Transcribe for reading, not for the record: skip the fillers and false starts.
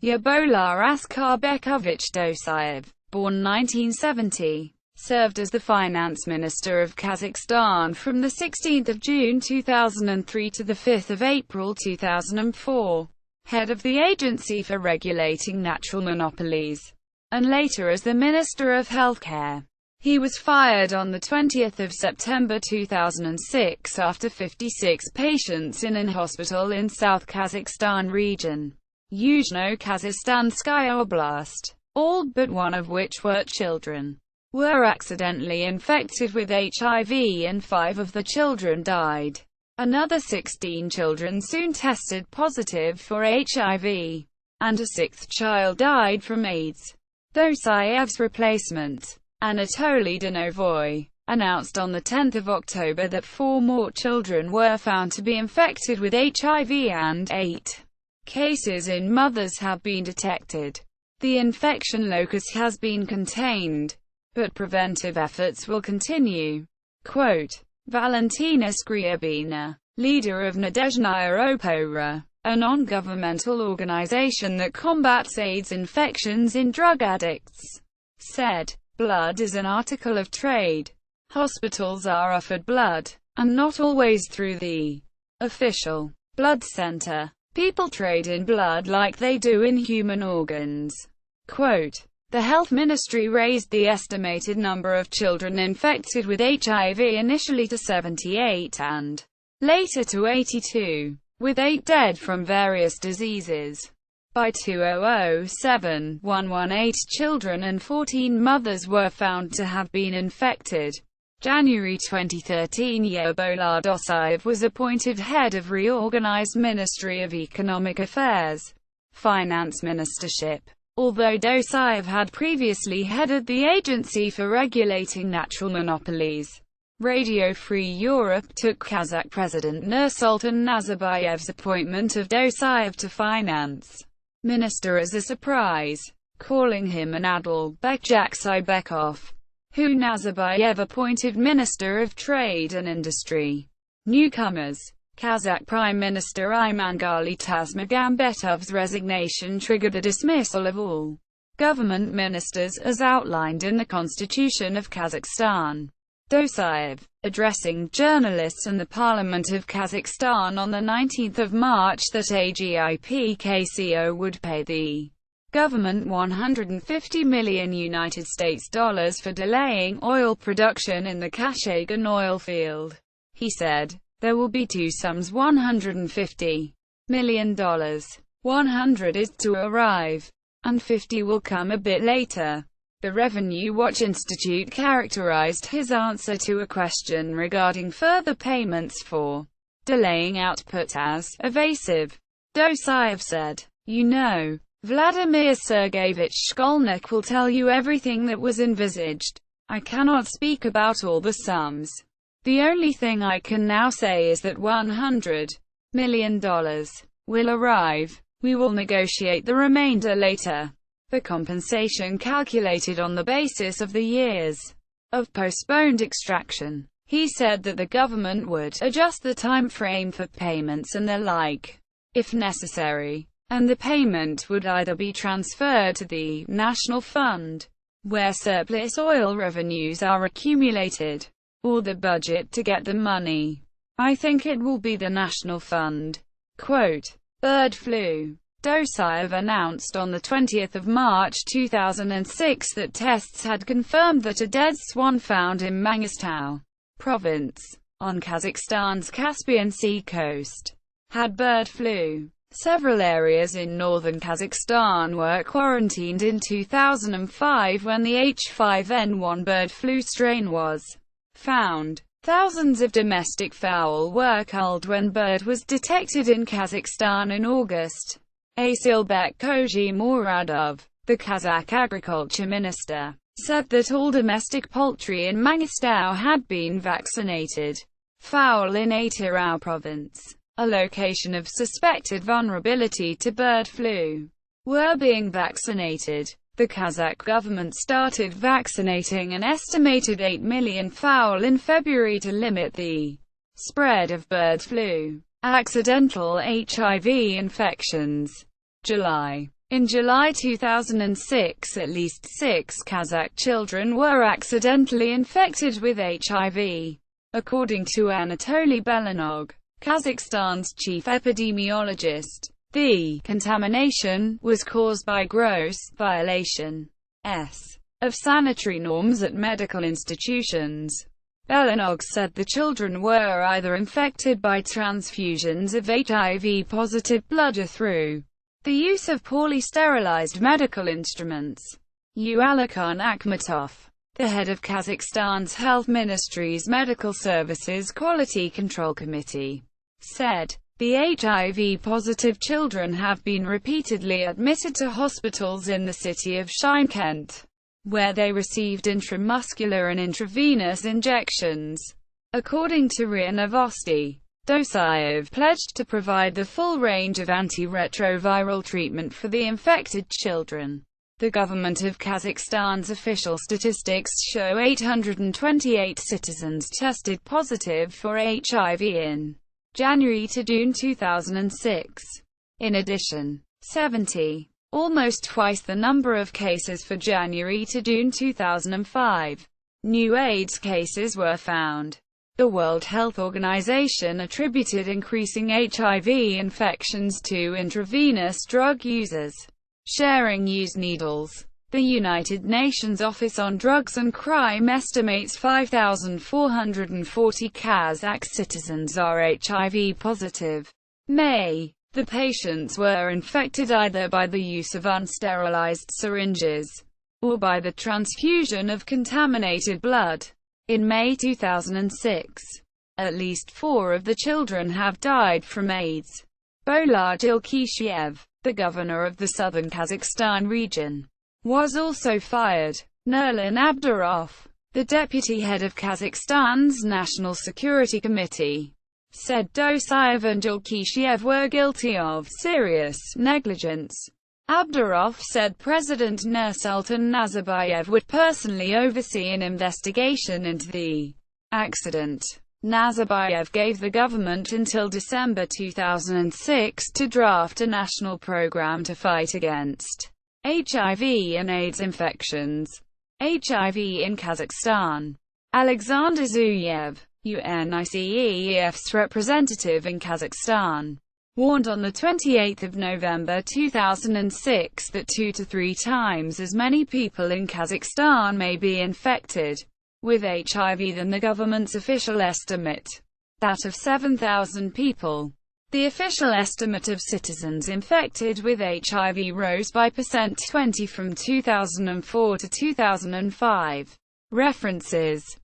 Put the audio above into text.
Yerbolat Askarbekovich Dosayev, born 1970, served as the Finance Minister of Kazakhstan from 16 June 2003 to 5 April 2004, head of the Agency for Regulating Natural Monopolies, and later as the Minister of Healthcare. He was fired on 20 September 2006 after 56 patients in an hospital in South Kazakhstan Region, Yuzhno-Kazahstanskaya Oblast, all but one of which were children, were accidentally infected with HIV and 5 of the children died. Another 16 children soon tested positive for HIV, and a 6th child died from AIDS. Dosayev's replacement, Anatoly Dernovoi, announced on 10 October that 4 more children were found to be infected with HIV and 8 cases in mothers have been detected. The infection locus has been contained, but preventive efforts will continue. Quote, Valentina Skryabina, leader of Nadezhnaya Opora, a non-governmental organization that combats AIDS infections in drug addicts, said, "Blood is an article of trade. Hospitals are offered blood, and not always through the official blood center. People trade in blood like they do in human organs." Quote, the Health Ministry raised the estimated number of children infected with HIV initially to 78 and later to 82, with 8 dead from various diseases. By 2007, 118 children and 14 mothers were found to have been infected. January 2013, Yerbolat Dossayev was appointed head of reorganized Ministry of Economic Affairs, Finance Ministership. Although Dosayev had previously headed the Agency for Regulating Natural Monopolies, Radio Free Europe took Kazakh President Nursultan Nazarbayev's appointment of Dosayev to Finance Minister as a surprise, calling him Anatoly Dernovoi, who Nazarbayev appointed Minister of Trade and Industry. Newcomers. Kazakh Prime Minister Imanguli Tasmagambetov's resignation triggered the dismissal of all government ministers as outlined in the Constitution of Kazakhstan. Dosayev, addressing journalists and the Parliament of Kazakhstan on 19 March that AGIPKCO would pay the government $150 million for delaying oil production in the Kashagan oil field. He said, there will be 2 sums $150 million. 100 is to arrive, and 50 will come a bit later. The Revenue Watch Institute characterized his answer to a question regarding further payments for delaying output as evasive. Dosayev said, "You know, Vladimir Sergeyevich Shkolnik will tell you everything that was envisaged. I cannot speak about all the sums. The only thing I can now say is that $100 million will arrive. We will negotiate the remainder later. The compensation calculated on the basis of the years of postponed extraction." He said that the government would adjust the time frame for payments and the like, if necessary, and the payment would either be transferred to the National Fund, where surplus oil revenues are accumulated, or the budget to get the money. I think it will be the National Fund. Quote, bird flu. Dosayev announced on 20 March 2006 that tests had confirmed that a dead swan found in Mangistau province, on Kazakhstan's Caspian Sea coast, had bird flu. Several areas in northern Kazakhstan were quarantined in 2005 when the H5N1 bird flu strain was found. Thousands of domestic fowl were culled when bird was detected in Kazakhstan in August. Asilbek Koji-Muradov, the Kazakh agriculture minister, said that all domestic poultry in Mangistau had been vaccinated. Fowl in Atirau province, a location of suspected vulnerability to bird flu, were being vaccinated. The Kazakh government started vaccinating an estimated 8 million fowl in February to limit the spread of bird flu. Accidental HIV infections. July. In July 2006, at least 6 Kazakh children were accidentally infected with HIV. According to Anatoly Dernovoi, Kazakhstan's chief epidemiologist, the contamination was caused by gross violation of sanitary norms at medical institutions. Dernovoi said the children were either infected by transfusions of HIV-positive blood or through the use of poorly sterilized medical instruments. Ualikan Akhmatov, the head of Kazakhstan's Health Ministry's Medical Services Quality Control Committee, said, the HIV-positive children have been repeatedly admitted to hospitals in the city of Shymkent, where they received intramuscular and intravenous injections. According to RIA Novosti, Dosayev pledged to provide the full range of antiretroviral treatment for the infected children. The government of Kazakhstan's official statistics show 828 citizens tested positive for HIV in January to June 2006. In addition, 70, almost twice the number of cases for January to June 2005, new AIDS cases were found. The World Health Organization attributed increasing HIV infections to intravenous drug users sharing used needles. The United Nations Office on Drugs and Crime estimates 5,440 Kazakh citizens are HIV positive. The patients were infected either by the use of unsterilized syringes or by the transfusion of contaminated blood. In May 2006, at least 4 of the children have died from AIDS. Yerbolat Dossayev, the governor of the Southern Kazakhstan Region, was also fired. Nurlan Abdurov, the deputy head of Kazakhstan's National Security Committee, said Dosayev and Dossayev were guilty of serious negligence. Abdurov said President Nursultan Nazarbayev would personally oversee an investigation into the accident. Nazarbayev gave the government until December 2006 to draft a national program to fight against HIV and AIDS infections. HIV in Kazakhstan. Alexander Zuyev, UNICEF's representative in Kazakhstan, warned on 28 November 2006 that 2 to 3 times as many people in Kazakhstan may be infected with HIV than the government's official estimate, that of 7,000 people. The official estimate of citizens infected with HIV rose by %20 from 2004 to 2005. References